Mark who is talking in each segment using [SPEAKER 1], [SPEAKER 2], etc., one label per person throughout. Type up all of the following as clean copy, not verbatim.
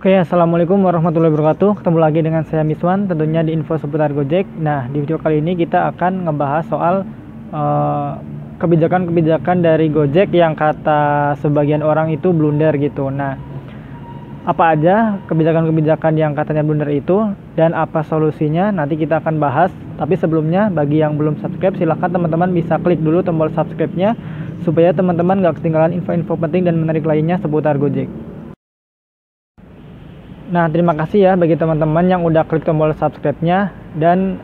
[SPEAKER 1] Oke, assalamualaikum warahmatullahi wabarakatuh. Ketemu lagi dengan saya Miswan, tentunya di info seputar Gojek. Nah, di video kali ini kita akan ngebahas soal eh, kebijakan-kebijakan dari Gojek yang kata sebagian orang itu blunder gitu. Nah, apa aja kebijakan-kebijakan yang katanya blunder itu dan apa solusinya? Nanti kita akan bahas. Tapi sebelumnya, bagi yang belum subscribe, silahkan teman-teman bisa klik dulu tombol subscribe-nya supaya teman-teman gak ketinggalan info-info penting dan menarik lainnya seputar Gojek. Nah, terima kasih ya bagi teman-teman yang udah klik tombol subscribe-nya dan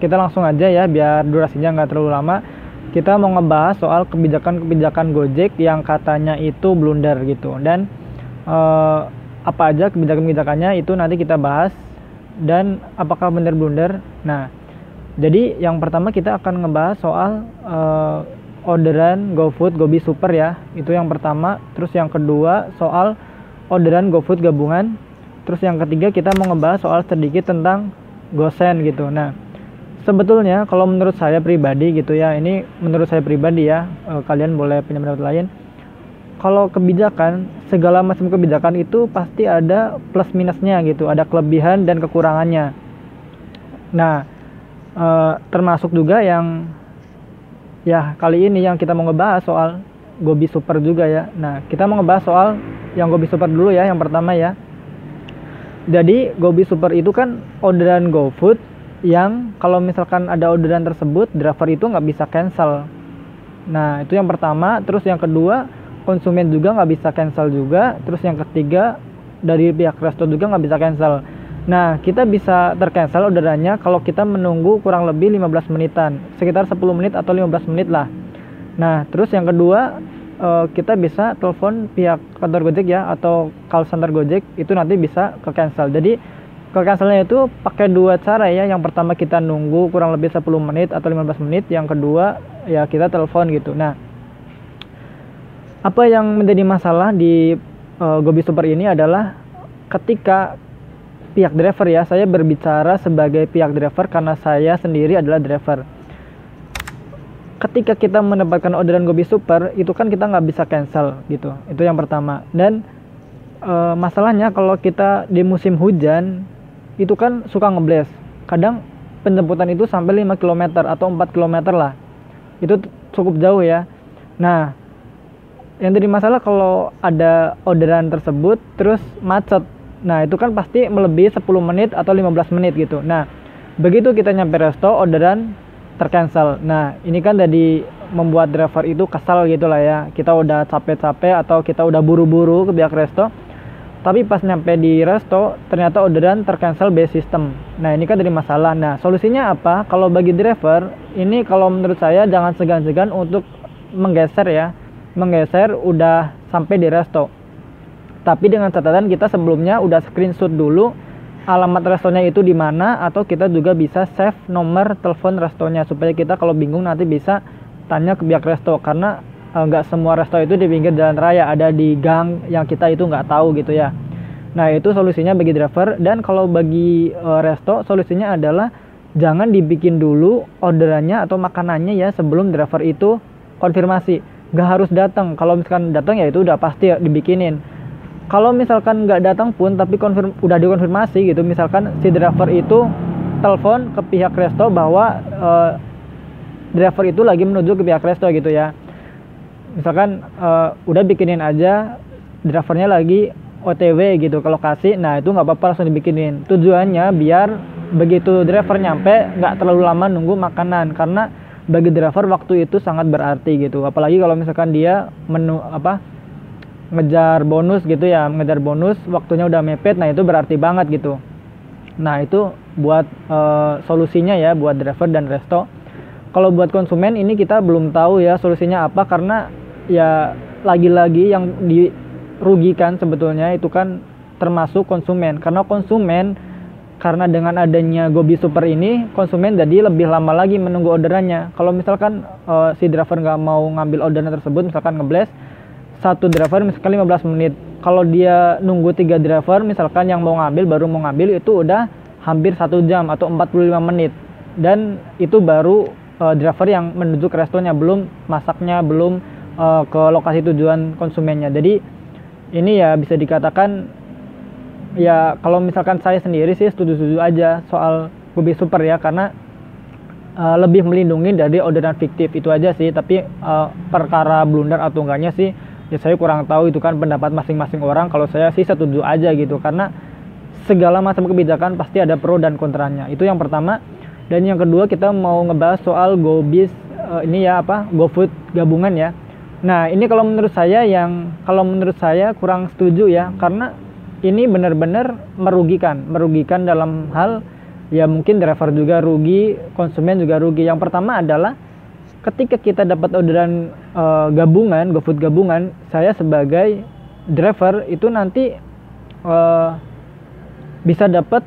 [SPEAKER 1] kita langsung aja ya biar durasinya nggak terlalu lama. Kita mau ngebahas soal kebijakan-kebijakan Gojek yang katanya itu blunder gitu dan apa aja kebijakan-kebijakannya itu nanti kita bahas dan apakah benar blunder. Nah, jadi yang pertama kita akan ngebahas soal orderan GoFood, Gobi Super ya. Itu yang pertama. Terus yang kedua soal orderan GoFood gabungan. Terus yang ketiga kita mau ngebahas soal sedikit tentang Gosen gitu. Nah, sebetulnya kalau menurut saya pribadi gitu ya, ini menurut saya pribadi ya, kalian boleh punya pendapat lain. Kalau kebijakan, segala macam kebijakan itu pasti ada plus minusnya gitu, ada kelebihan dan kekurangannya. Nah, termasuk juga yang ya kali ini yang kita mau ngebahas soal Gobi Super juga ya. Nah, kita mau ngebahas soal yang Gobi Super dulu ya, yang pertama ya. Jadi Gobi Super itu kan orderan GoFood yang kalau misalkan ada orderan tersebut driver itu nggak bisa cancel. Nah, itu yang pertama. Terus yang kedua, konsumen juga nggak bisa cancel juga. Terus yang ketiga, dari pihak resto juga nggak bisa cancel. Nah, kita bisa tercancel orderannya kalau kita menunggu kurang lebih 15 menitan, sekitar 10 menit atau 15 menit lah. Nah, terus yang kedua, kita bisa telepon pihak kantor Gojek ya atau call center Gojek, itu nanti bisa ke cancel. Jadi ke cancelnya itu pakai dua cara ya. Yang pertama kita nunggu kurang lebih 10 menit atau 15 menit, yang kedua ya kita telepon gitu. Nah, apa yang menjadi masalah di Gobi Super ini adalah ketika pihak driver ya, saya berbicara sebagai pihak driver karena saya sendiri adalah driver. Ketika kita mendapatkan orderan Gobi Super itu kan kita nggak bisa cancel gitu, itu yang pertama. Dan masalahnya kalau kita di musim hujan itu kan suka ngebles, kadang penjemputan itu sampai 5 km atau 4 km lah, itu cukup jauh ya. Nah, yang jadi masalah kalau ada orderan tersebut terus macet, nah itu kan pasti melebihi 10 menit atau 15 menit gitu. Nah, begitu kita nyampe resto orderan tercancel. Nah, ini kan jadi membuat driver itu kesal gitu lah ya. Kita udah capek-capek atau kita udah buru-buru ke pihak resto, tapi pas nyampe di resto ternyata orderan tercancel by system. Nah, ini kan jadi masalah. Nah, solusinya apa? Kalau bagi driver, ini kalau menurut saya jangan segan-segan untuk menggeser ya. Menggeser udah sampai di resto. Tapi dengan catatan kita sebelumnya udah screenshot dulu alamat restonya itu di mana, atau kita juga bisa save nomor telepon restonya supaya kita kalau bingung nanti bisa tanya ke pihak resto, karena nggak semua resto itu di pinggir jalan raya, ada di gang yang kita itu nggak tahu gitu ya. Nah, itu solusinya bagi driver. Dan kalau bagi resto, solusinya adalah jangan dibikin dulu orderannya atau makanannya ya sebelum driver itu konfirmasi. Nggak harus datang, kalau misalkan datang ya itu udah pasti dibikinin. Kalau misalkan nggak datang pun tapi udah dikonfirmasi gitu, misalkan si driver itu telepon ke pihak resto bahwa driver itu lagi menuju ke pihak resto gitu ya. Misalkan udah bikinin aja, drivernya lagi OTW gitu ke lokasi, nah itu nggak apa-apa, langsung dibikinin. Tujuannya biar begitu driver nyampe nggak terlalu lama nunggu makanan, karena bagi driver waktu itu sangat berarti gitu. Apalagi kalau misalkan dia ngejar bonus gitu ya, ngejar bonus waktunya udah mepet, nah itu berarti banget gitu. Nah, itu buat solusinya ya buat driver dan resto. Kalau buat konsumen ini kita belum tahu ya solusinya apa, karena ya lagi-lagi yang dirugikan sebetulnya itu kan termasuk konsumen, karena dengan adanya Gobi Super ini konsumen jadi lebih lama lagi menunggu orderannya. Kalau misalkan si driver nggak mau ngambil orderan tersebut, misalkan ngebles satu driver misalkan 15 menit, kalau dia nunggu 3 driver misalkan yang mau ngambil baru mau ngambil, itu udah hampir 1 jam atau 45 menit. Dan itu baru driver yang menuju ke restonya, belum masaknya, belum ke lokasi tujuan konsumennya. Jadi ini ya bisa dikatakan ya kalau misalkan saya sendiri sih setuju-setuju aja soal Gobi Super ya, karena lebih melindungi dari orderan fiktif itu aja sih. Tapi perkara blunder atau enggaknya sih ya saya kurang tahu, itu kan pendapat masing-masing orang. Kalau saya sih setuju aja gitu, karena segala macam kebijakan pasti ada pro dan kontranya. Itu yang pertama. Dan yang kedua kita mau ngebahas soal GoBis ini ya, GoFood gabungan ya. Nah ini kalau menurut saya kurang setuju ya, karena ini benar-benar merugikan dalam hal ya, mungkin driver juga rugi, konsumen juga rugi. Yang pertama adalah ketika kita dapat orderan gabungan, GoFood gabungan, saya sebagai driver itu nanti bisa dapat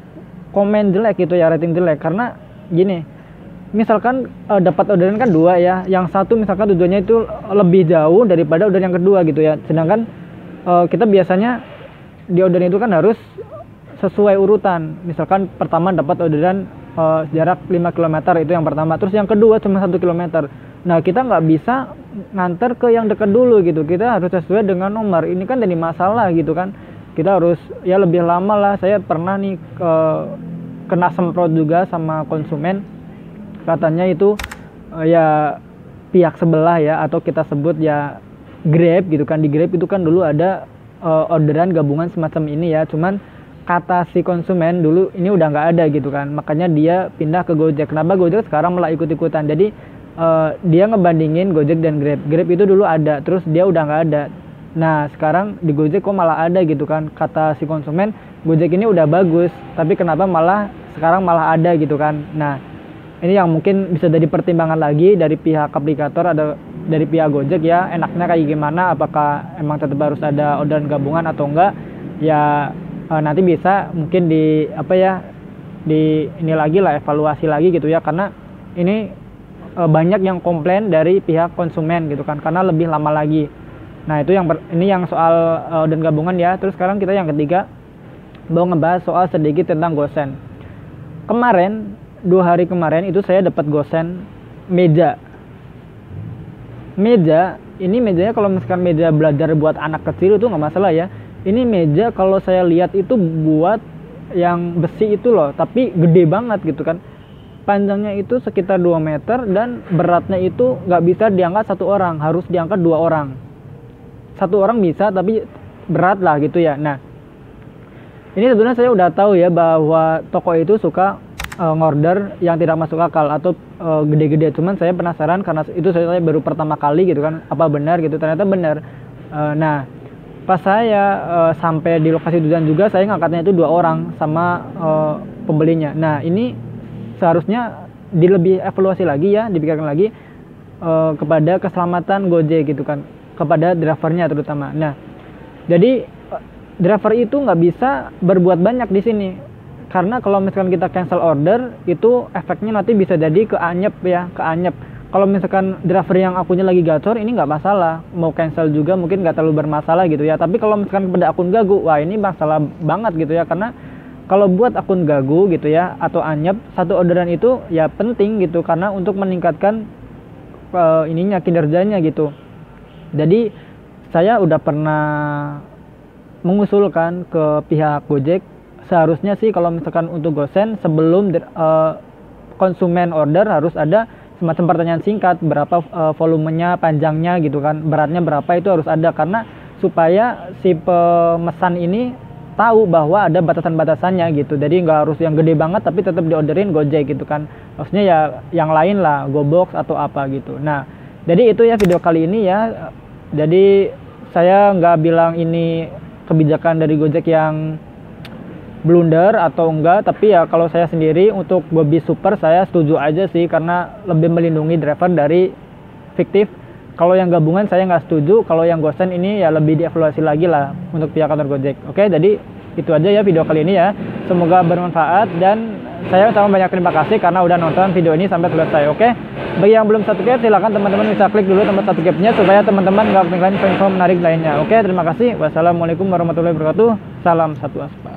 [SPEAKER 1] komen jelek gitu ya, rating jelek. Karena gini, misalkan dapat orderan kan dua ya, yang satu misalkan tujuannya itu lebih jauh daripada orderan yang kedua gitu ya, sedangkan kita biasanya di orderan itu kan harus sesuai urutan. Misalkan pertama dapat orderan jarak 5 km, itu yang pertama, terus yang kedua cuma 1 km. Nah kita nggak bisa nganter ke yang dekat dulu gitu, kita harus sesuai dengan nomor. Ini kan jadi masalah gitu kan, kita harus ya lebih lama lah. Saya pernah nih kena semprot juga sama konsumen, katanya itu ya pihak sebelah ya, atau kita sebut ya Grab gitu kan. Di Grab itu kan dulu ada orderan gabungan semacam ini ya, cuman kata si konsumen dulu ini udah nggak ada gitu kan, makanya dia pindah ke Gojek. Kenapa Gojek sekarang malah ikut-ikutan? Jadi dia ngebandingin Gojek dan Grab. Grab itu dulu ada, terus dia udah nggak ada. Nah sekarang di Gojek kok malah ada gitu kan, kata si konsumen Gojek ini udah bagus, tapi kenapa malah sekarang malah ada gitu kan. Nah ini yang mungkin bisa jadi pertimbangan lagi dari pihak aplikator, ada dari pihak Gojek ya, enaknya kayak gimana, apakah emang tetap harus ada orderan gabungan atau enggak ya. Nanti bisa mungkin di ini lagi lah, evaluasi lagi gitu ya, karena ini banyak yang komplain dari pihak konsumen gitu kan, karena lebih lama lagi. Nah itu ini yang soal orderan gabungan ya. Terus sekarang kita yang ketiga mau ngebahas soal sedikit tentang gosen. Kemarin 2 hari kemarin itu saya dapat gosen meja. Ini mejanya kalau misalkan meja belajar buat anak kecil itu nggak masalah ya. Ini meja kalau saya lihat itu buat yang besi itu loh, tapi gede banget gitu kan. Panjangnya itu sekitar 2 meter dan beratnya itu nggak bisa diangkat 1 orang, harus diangkat 2 orang. 1 orang bisa tapi berat lah gitu ya. Nah ini sebenarnya saya udah tahu ya bahwa toko itu suka ngorder yang tidak masuk akal atau gede-gede. Cuman saya penasaran karena itu saya baru pertama kali gitu kan, apa benar gitu. Ternyata benar. Nah pas saya sampai di lokasi tujuan juga, saya ngangkatnya itu 2 orang sama pembelinya. Nah ini seharusnya lebih evaluasi lagi ya, dipikirkan lagi kepada keselamatan Gojek gitu kan, kepada drivernya terutama. Nah jadi driver itu nggak bisa berbuat banyak di sini, karena kalau misalkan kita cancel order itu efeknya nanti bisa jadi ke anyep ya, ke anyep. Kalau misalkan driver yang akunnya lagi gacor, ini nggak masalah, mau cancel juga mungkin nggak terlalu bermasalah gitu ya. Tapi kalau misalkan pada akun gagu, wah ini masalah banget gitu ya, karena kalau buat akun gagu gitu ya atau anyep, 1 orderan itu ya penting gitu, karena untuk meningkatkan kinerjanya gitu. Jadi saya udah pernah mengusulkan ke pihak Gojek, seharusnya sih kalau misalkan untuk gosen sebelum konsumen order harus ada semacam pertanyaan singkat, berapa volumenya, panjangnya gitu kan, beratnya berapa, itu harus ada, karena supaya si pemesan ini tahu bahwa ada batasan-batasannya gitu. Jadi nggak harus yang gede banget tapi tetap diorderin Gojek gitu kan, maksudnya ya yang lain lah, GoBox atau apa gitu. Nah jadi itu ya video kali ini ya. Jadi saya nggak bilang ini kebijakan dari Gojek yang blunder atau enggak, tapi ya kalau saya sendiri untuk GoBis Super saya setuju aja sih, karena lebih melindungi driver dari fiktif. Kalau yang gabungan saya nggak setuju. Kalau yang gosen ini ya lebih dievaluasi lagi lah untuk pihak kantor Gojek. Oke, jadi itu aja ya video kali ini ya, semoga bermanfaat dan saya ucapkan banyak terima kasih karena udah nonton video ini sampai selesai. Oke, bagi yang belum subscribe silahkan teman-teman bisa klik dulu tombol subscribe-nya supaya teman-teman nggak ketinggalan info menarik lainnya. Oke, terima kasih. Wassalamualaikum warahmatullahi wabarakatuh. Salam satu aspal.